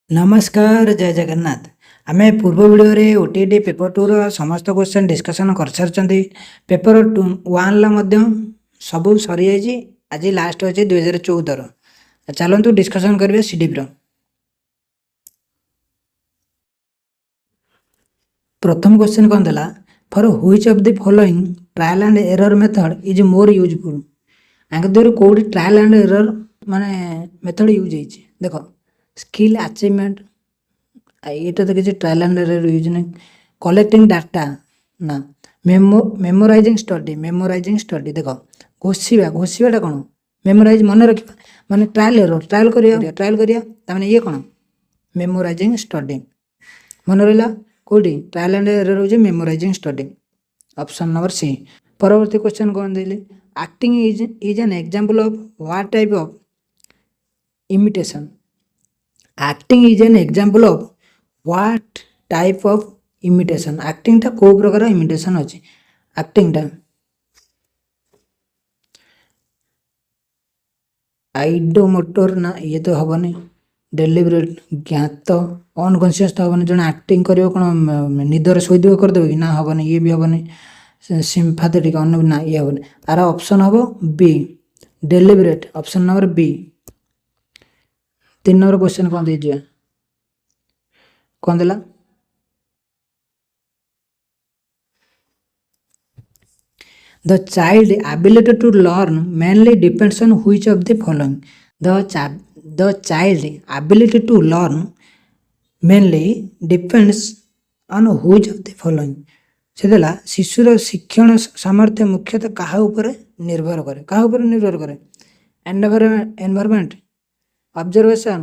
नमस्कार जय जगन्नाथ। आमे पूर्व वीडियो रे ओटीटी पेपर 2 रो समस्त क्वेश्चन डिस्कशन कर सारचंती। पेपर 1 ला मध्य सब सरी जाई आज लास्ट अछि 2014 रो। चलंतु डिस्कशन करबे सीडीपी रो। प्रथम क्वेश्चन कोन देला for which of the following trial and error method is more useful. आंके देर कोडी ट्रायल एंड एरर माने मेथड यूज होईची देखो स्किल अचीवमेंट ये तो किसी ट्रायल एंड एरर यूज नहीं। कलेक्टिंग डाटा ना मेमोराइजिंग स्टडी देखो घोषिबाटा कौन मेमोराइज मन रखा माने ट्रायल एरर ट्रायल करिया तामाने ये कौन मेमोराइजिंग स्टडी मन रहा कौटी ट्रायल एंड एरर हो memorising study. Option number C. परवर्ती क्वेश्चन कौन देली acting is an example of what type of imitation. Acting is an example of what type of imitation. Acting टा को प्रकार इमिटेशन अछि एक्टिंग टा आइडोमोटर ना ये तो हबनी डेलिबरेट ज्ञात अनकॉन्शियस तो हबनी जण एक्टिंग करियो कोन निदर सोइदियो कर देबो कि ना हबनी ये भी हबनी सिम्पैथेटिक अन ना ये हबनी आर ऑप्शन हबो B deliberate option number B. 3 number question कौन दीजिए कौन देला the child ability to learn mainly depends on which of the following। the child ability to learn mainly depends on which of the following। से देला शिशुर शिक्षण सामर्थ्य मुख्यतः कहा ऊपर निर्भर करे एनवायरनमेंट ऑब्जर्वेशन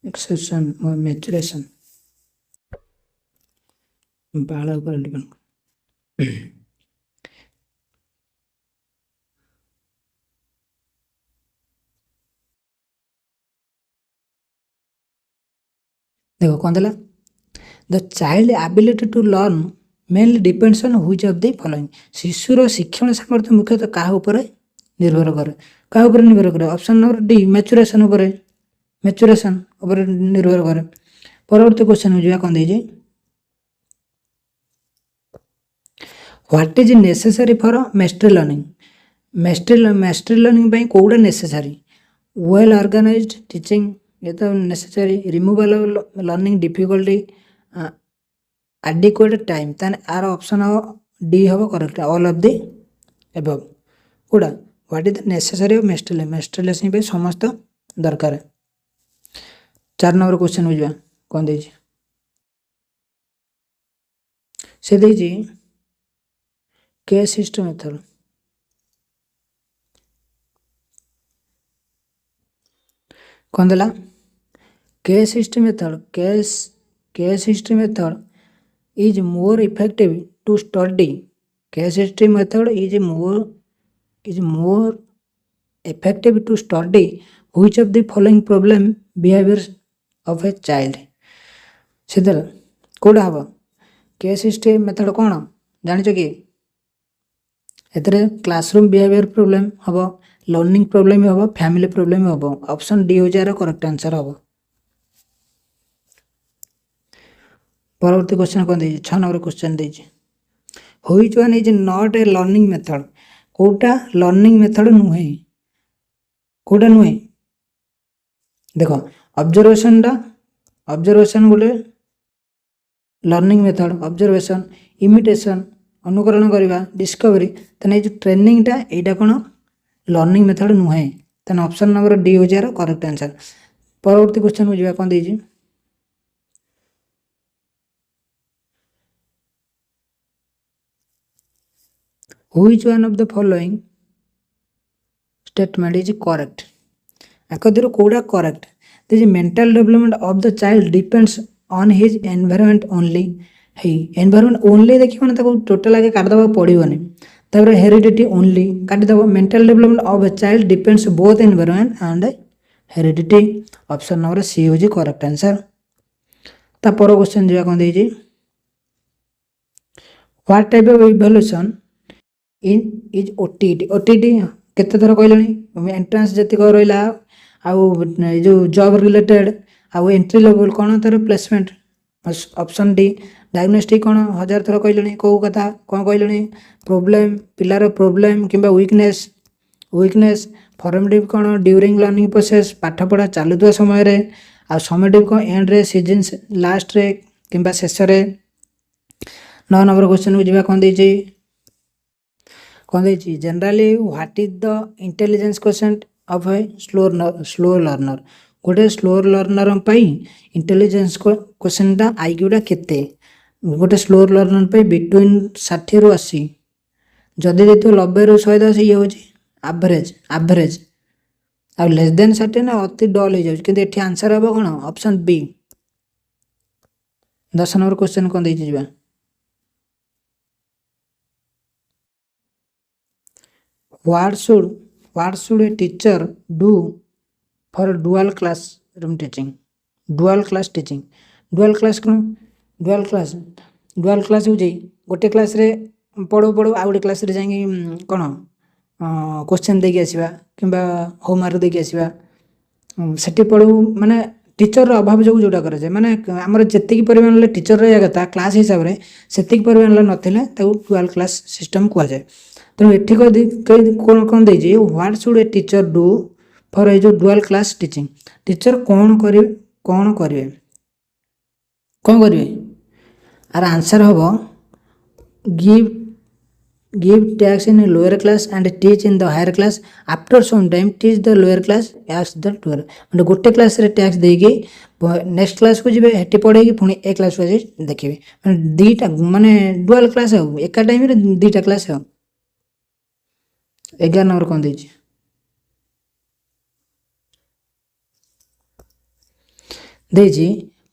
एक्सर्शन और मैचुरेशन बाल ऊपर डिपेंड। देखो कौन देला the child ability to learn mainly depends on which of the following. शिशुर शिक्षण सामर्थ्य मुख्यतः कहा ऊपर निर्भर करे ऑप्शन नंबर डी मैचुरेशन ऊपर निर्भर करे। परवर्ती क्वेश्चन हो जाए कौन दीजिए what is necessary for mastery learning. Mastery learning पे कोड़ा नेसेसरी वेल ऑर्गेनाइज्ड टीचिंग ये तो necessary removal of learning difficulty adequate time ताने आर ऑप्शन डी हम correct all of the above Koda what is necessary of mastery lesson पे समस्त दरकार। 4 number question हो जाए कौन दीजिए से दीजिए केस सिस्टम मेथड कौन देला case history method is more effective to study case history method is more effective to study which of the following problem behaviors of a child। सीधा कोड़ा हवा केस हिस्ट्री मेथड कौन जानिछ कि एतरे classroom behaviour problem हबो learning problem हबो family problem हबो option D हो जाए correct answer हबो। परवर्ती क्वेश्चन कौन दीजिए 6 नंबर क्वेश्चन दीजिए which one is not a learning method. कोटा लर्निंग मेथड नुहे देखो ऑब्जर्वेशन गोटे लर्निंग मेथड ऑब्जर्वेशन इमिटेशन अनुकरण करवा डिस्कवरी तने जो ट्रेनिंग टा एटा कोन लर्निंग मेथड नुहे तने ऑप्शन नंबर डी हो जाए करेक्ट आंसर। परवर्ती क्वेश्चन हो जाए कौन दीजिए which one of the following statement is correct। आकदर कोड़ा correct the mental development of the child depends on his environment only। हे environment only देखि माने ताको टोटल आगे काट दबा पड़िबोनी तापर heredity only काट दबा mental development of a child depends both environment and heredity option number C हो जी करेक्ट आंसर। ता पर क्वेश्चन जे कोन देजी what type of evaluation in is OTT OTT केते थर कहलनी एंट्रेंस जति रहिला आउ जो जॉब रिलेटेड आउ एंट्री लेवल कौन तर प्लेसमेंट ऑप्शन डी डायग्नोस्टिक कौन हजार थर कहलनी कौ कथा कौन कहलनी प्रोब्लेम पिलार प्रोब्लेम किंबा वीकनेस फॉर्मेटिव कौन ड्यूरिंग लर्निंग प्रोसेस पाठ पढ़ा चलुवा समय रे आ समेटिव कौन एंड रे सीजन लास्ट रे किंबा शेष रे 9 नंबर क्वेश्चन को जीवा कौन देछि generally what is the intelligence quotient of a slow learner गोटे स्लो लर्नर इंटेलिजेंस क्वोशिएंट आईक्यूटा केते गोटे स्लो लर्नर पे बिटवीन 60 रु 80 जदि देखो 90 रु 110 ये होची एवरेज आ लेस देन 60 ना अति डल हो जाउछ किंतु एठी आंसर हबो कोन ऑप्शन बी 10 नंबर क्वेश्चन कोन देछि जिबा What should a teacher do for dual classroom teaching? Dual class teaching. Dual class कौन? Dual class हो जाई गोटे क्लास रे पढ़ो आ गोटे क्लास रे जाई कौन क्वेश्चन देके आसीबा किंबा होमवर्क देके आसीबा सेठी पढ़ो माने टीचर अभाव जो जोटा करे जे माने हमर जत्ते की परिमाण ले टीचर रे जागता क्लास हिसाब रे सेति की परिमाण ले नथिले ताऊ डुअल क्लास सिस्टम कुआ जाय तेणु एठी कौन कौन देछि what should a teacher do for a जो डुअल क्लास टीचिंग टीचर कौन करिवे आर आंसर हबो give tasks in lower class and teach in the higher class after some time teach the lower class as the tutor माने गोटे class रे tax देगी next class को जिबे हेटी पढ़ेगी पुणी ए क्लास को देखिबे माने दीटा माने डुअल क्लास हो एका टाइम रे दीटा क्लास हो 11 नंबर कौन देछि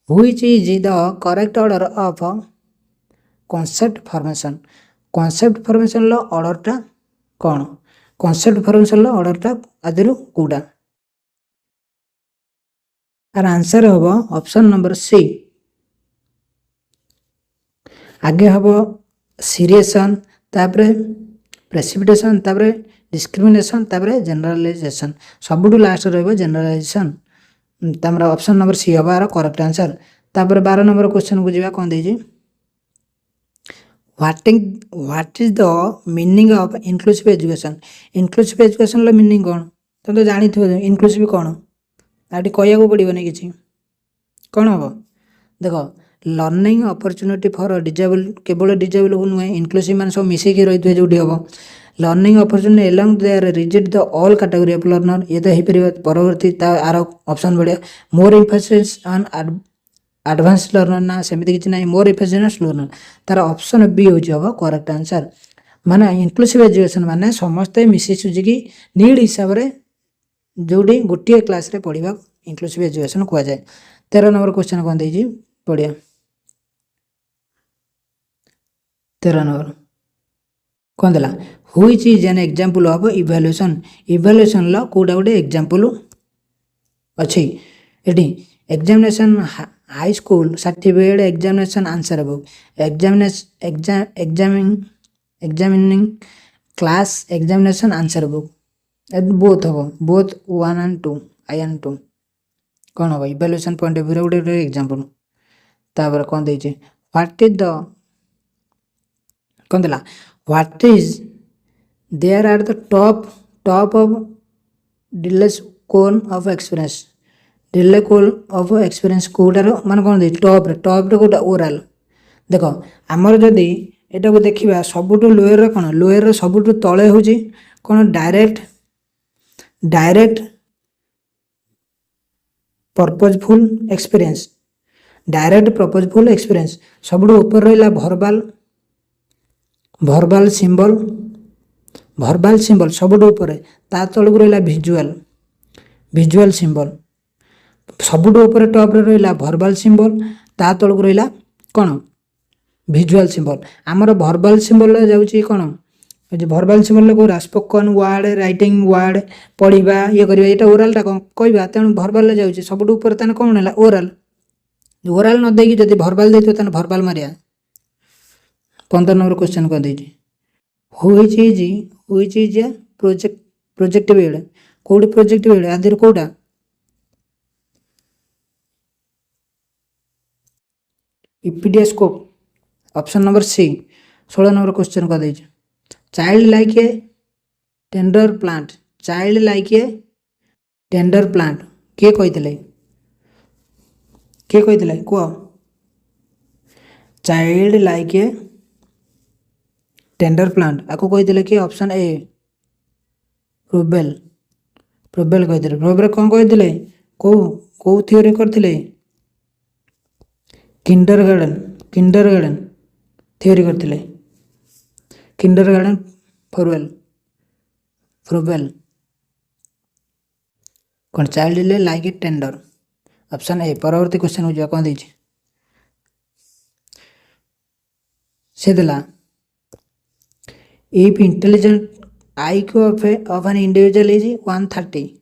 which is the correct order of concept formation लो ऑर्डर टा कौन कॉन्सेप्ट फॉर्मेशन लो ऑर्डर टा आदिरु कोडा आर आंसर हबो ऑप्शन नंबर सी आगे हबो सीरियसन तापरे प्रेसिपिटेशन तापरे डिस्क्रिमिनेशन तापरे जनरलाइजेशन सबुठु लास्ट रहबो जनरलाइजेशन तमरा ऑप्शन नंबर सी हबार करेक्ट आंसर तापरे 12 नंबर क्वेश्चन को जिबा कोन देछि what is the meaning of inclusive education लो मीनिंग कोन तुम तो जानि थो इंक्लूसिव कोन आटी कहया को पड़िबो नै किछि कोन हबो देखो लर्निंग अपॉर्चुनिटी फॉर डिजेबल केवल डिजेबल को नुहे इंक्लूसिव मान सब मिसे के रहिथु जोडी हबो learning opportunity along their reject the all category of learner ये तो हे परिबो परवर्ती ता आरो ऑप्शन बढ़िया more emphasis on advance learner ना सेमिति किछि नै मोर एम्फेसिस लर्नर तार ऑप्शन बी हो जबो करेक्ट आंसर माने इंक्लूसिव एजुकेशन माने समस्त मिसे सुजिकी नीड हिसाब रे जोडी गोटिए क्लास रे पढिबा इंक्लूसिव एजुकेशन कुआ जाय 13 नंबर क्वेश्चन कोन देछि पढिया 13 नंबर कौन देला which is an example of evaluation लो कोडा गोटे एग्जांपल अछि एटी examination high school certificate examination answer book examining class examination answer book both हो बोथ 1 and 2 I and 2 कौन हो इवैल्यूएशन पॉइंट ऑफ व्यू गोटे एग्जांपल तापर कौन देछि व्हाट इज द कौन देला what is there are the top of डिलेस कोन ऑफ एक्सपीरियंस कोडार मान कौन दे टॉप रे कोटा ओरल देखो हमर जदी एटा को देखिबा सबुटो लोअर रे कोन लोअर रे सबुटो तळे होची कोन डायरेक्ट पर्पजफुल एक्सपीरियंस सबुटो ऊपर रहला भर्बल सिंबल सबुटो ऊपर ता तळକୁ रहला विजुअल सिंबल सबुटो ऊपर टॉप रे रहला भर्बल सिंबल ता तळକୁ रहला कोन विजुअल सिंबल हमर भर्बल सिंबल रे जाउची कोन जे भर्बल सिंबल को स्पोकन वर्ड राइटिंग वर्ड पढिबा ये करबा एटा ओरल ता कहबा तेनु भर्बल रे जाउची सबुटो ऊपर तने कोन होला ओरल न देकी जदी भर्बल देतो तने भर्बल मारिया 15 नंबर क्वेश्चन कौन देजी हुईच इज ए प्रोजेक्ट वेड कोड प्रोजेक्ट वेड आदि कोडा इपीडिया scope option number C 16 number question कौन देजी child like a tender plant child like a tender plant किए कही कह child like a tender plant आपको कही कि ऑप्शन ए प्रोबेल कही प्रोबेल कौन कही कौ थ्योरी करते किंडरगार्डन थ्योरी करते किंडरगार्डन प्रोबेल कौन child like a tender option A परवर्ती क्वेश्चन हो कौन देती से देला if intelligent IQ of an individual is 130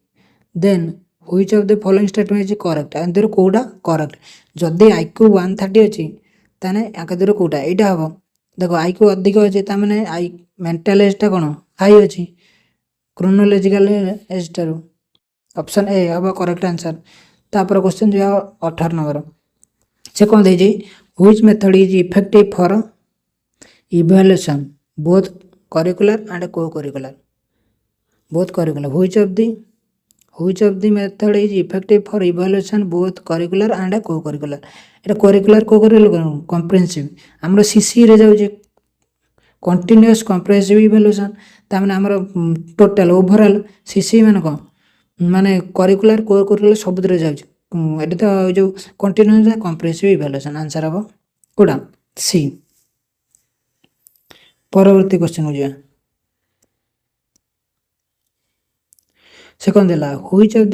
then which of the following statement is correct and there कोडा correct जदि IQ 130 अच्छी ताने आकदर कोडा एटा हम देखो IQ अधिक अच्छी ताने मेंटल एज टा कौन हाई अच्छी क्रोनोलॉजिकल एज टारू ऑप्शन ए हम करेक्ट आंसर तापर क्वेश्चन जो 18 नंबर से कौन देजी which method is effective for evaluation both curricular and co-curricular both curricular which of the method is effective for evaluation both curricular and co-curricular এটা curricular co-curricular comprehensive हमरो CC रे जाउ जे continuous comprehensive evaluation ता माने हमरो total overall CC माने को माने curricular co-curricular सब रे जाउ एटा तो जो continuous comprehensive evaluation आंसर हबो कोडा सी परवर्ती क्वेश्चन हो जाए सेकंड देला which of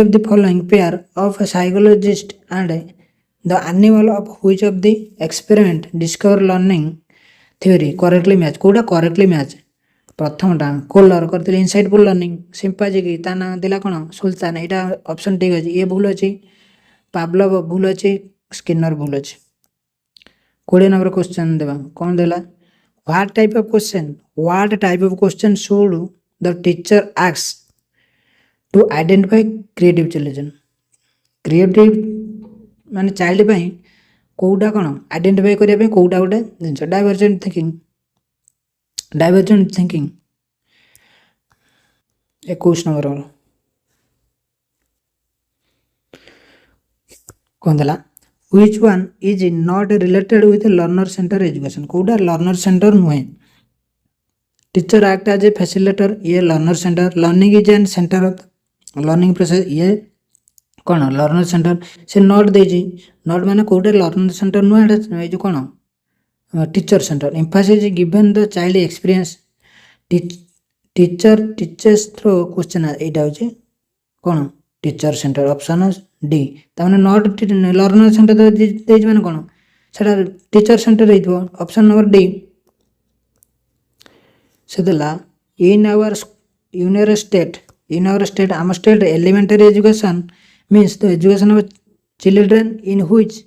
the following pair of psychologist and the animal of which of the experiment discover learning theory correctly match कोडा करेक्टली मैच प्रथमटा कोलर करते इनसाइटफुल लर्निंग सिंपाजी की ता ना देला कोन सुल्तान एटा ऑप्शन ठीक अछि ये भूल अछि पावलोव भूल अछि स्किनर भूल अछि 20 नंबर क्वेश्चन देवा कौन देला what type of question should the teacher ask to identify creative children creative माने चाइल्ड पई कोउडा कोन आइडेंटिफाई करिया पे कोउडा गोटे जिंस डाइवर्जेंट थिंकिंग 21 नंबर कौन देला which one is not related with learner center education कोडा learner center नुहे teacher act as a facilitator ये learner center learning is an center of learning process ये कौन learner center से नोट देजी नोट माने कोडा learner center नुहे ए जो कौन teacher center emphasis is given the child experience teacher teaches through question एटा होचे कौन टीचर सेंटर ऑप्शन डी ताने नॉट लर्नर सेंटर देज माने कोन सेटा टीचर सेंटर रहितो ऑप्शन नंबर डी से देला इन आवर स्टेट आम state elementary education means the education of children in which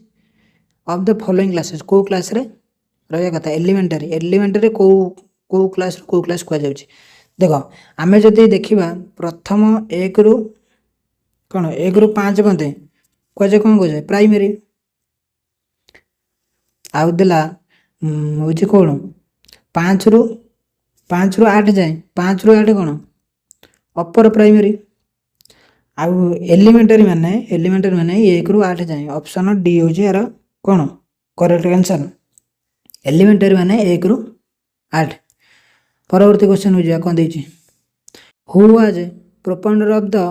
of the following classes को क्लास रे रहया कथा एलिमेंटरी को क्लास को जाउची देखो आमे जदी देखिबा प्रथम 1 रु कौन 1 रु 5 बंदे कहे कौन कहे प्राइमरी आउ देला होची कौन 5 रु 8 जाए 5 रु 8 कौन अपर प्राइमरी आउ एलिमेंटरी माने 1 रु 8 जाए ऑप्शन डी होची यार कौन करेक्ट आंसर एलिमेंटरी माने 1 रु 8 परवर्ती क्वेश्चन हो जा कौन देची who was proponent of the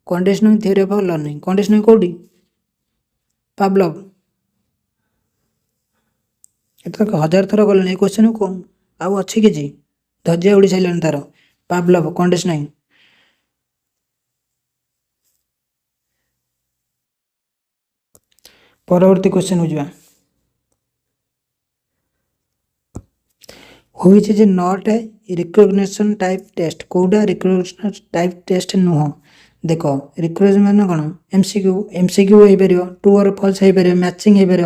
conditioning theory of learning conditioning कोडी पावलोव एत 1000 थर गले क्वेश्चन को आउ अच्छी कि धज्या उड़ी सारे तार पावलोव कंडीशनिंग परवर्ती क्वेश्चन हो जा which is not a recognition type test कोडा रिकग्निशन टाइप टेस्ट नुह देख रिक्वेस्ट मान कौन एमसीक्यू हो पार ट्रू और फॉल्स हो पार मैचिंग हो पार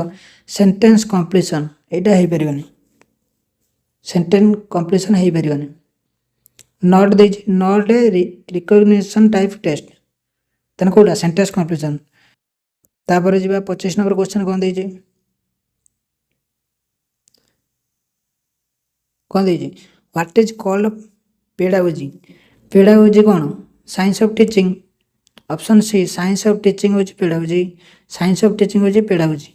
सेंटेंस कंप्लीशन एटा हो पारिबनी सेंटेंस कंप्लीशन हो पारिबनी not the not a recognition type test तेन कौटा सेंटेंस कंप्लीशन तापर जा 25 नंबर क्वेश्चन कौन दे कौन दे what is called pedagogy pedagogy कौन science of teaching option C science of teaching हो पेडागोजी साइंस ऑफ टीचिंग हो पेडागोजी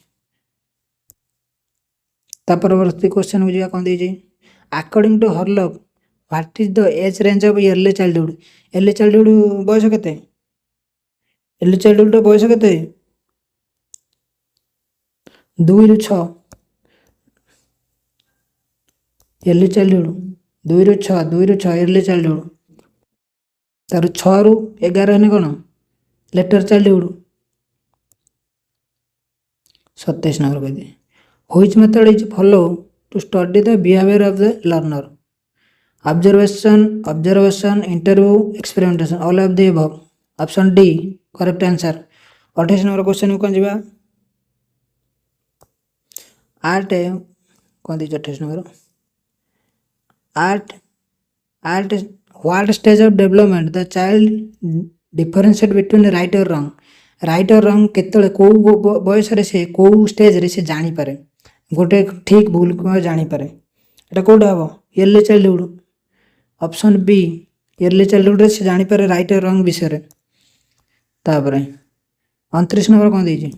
परवर्ती क्वेश्चन हो कौन दे according to Hurlock what is the age range of early childhood बयस केते अर्ली चाइल्डहुड बयस केते 2 ରୁ 6 अर्ली चाइल्डहुड 2 ରୁ 6 अर्ली चाइल्डहुड तार 6 ରୁ 11 हेने कौन लेटर चाइल्डहुड 27 नंबर कह दिए which method is follow to study the behaviour of the learner observation interview experimentation all of the above option D correct answer 28 number question कौन जी आर्ट कौन दी 28 नंबर आर्ट what stage of development the child differentiate between right और wrong केतले को बयस रे से को स्टेज रे से जानी पारे गोटे ठीक भूल को जानी पारे एटा कोडा हबो early childhood option B early childhood रे से जानी पारे राइट और रंग विषय रे तापर 29 नंबर कौन देजी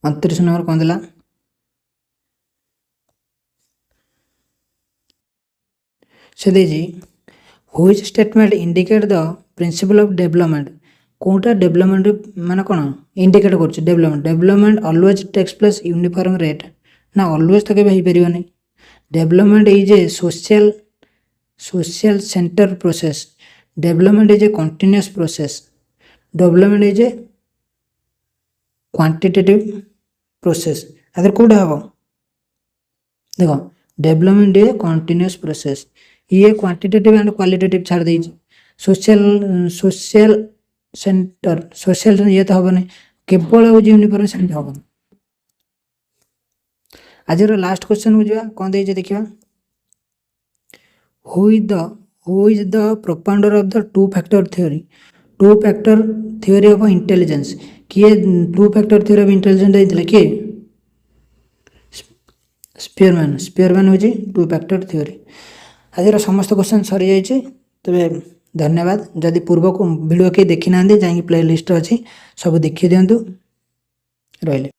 29 नंबर कौन दिला से देजी which statement indicate the principle of development कोटा डेवलपमेंट माने कौन इंडिकेट कर development always takes place uniform rate ना ऑलवेज तो केबे पारिबनी development is a social centre process development is a continuous process development is a quantitative process अगर कोडा हबो देखो डेवलपमेंट इज कंटिन्यूअस प्रोसेस ये क्वांटिटेटिव एंड क्वालिटेटिव छाड़ दे सोशल सेंटर सोशल ये तो हम नहीं केवल हूँ यूनिफॉर्म सेंटर हम आज लास्ट क्वेश्चन हो जा कौन दे देखिए who is the propounder of the two factor theory of intelligence किए two factor theory of intelligence देते किए स्पीयरमैन हूँ टू फैक्टर थ्योरी आज समस्त क्वेश्चन सरी जाइए तेरे धन्यवाद जदि पूर्व को वीडियो के देखी ना जाकि प्ले लिस्ट अच्छी सब देखी दिंतु रही।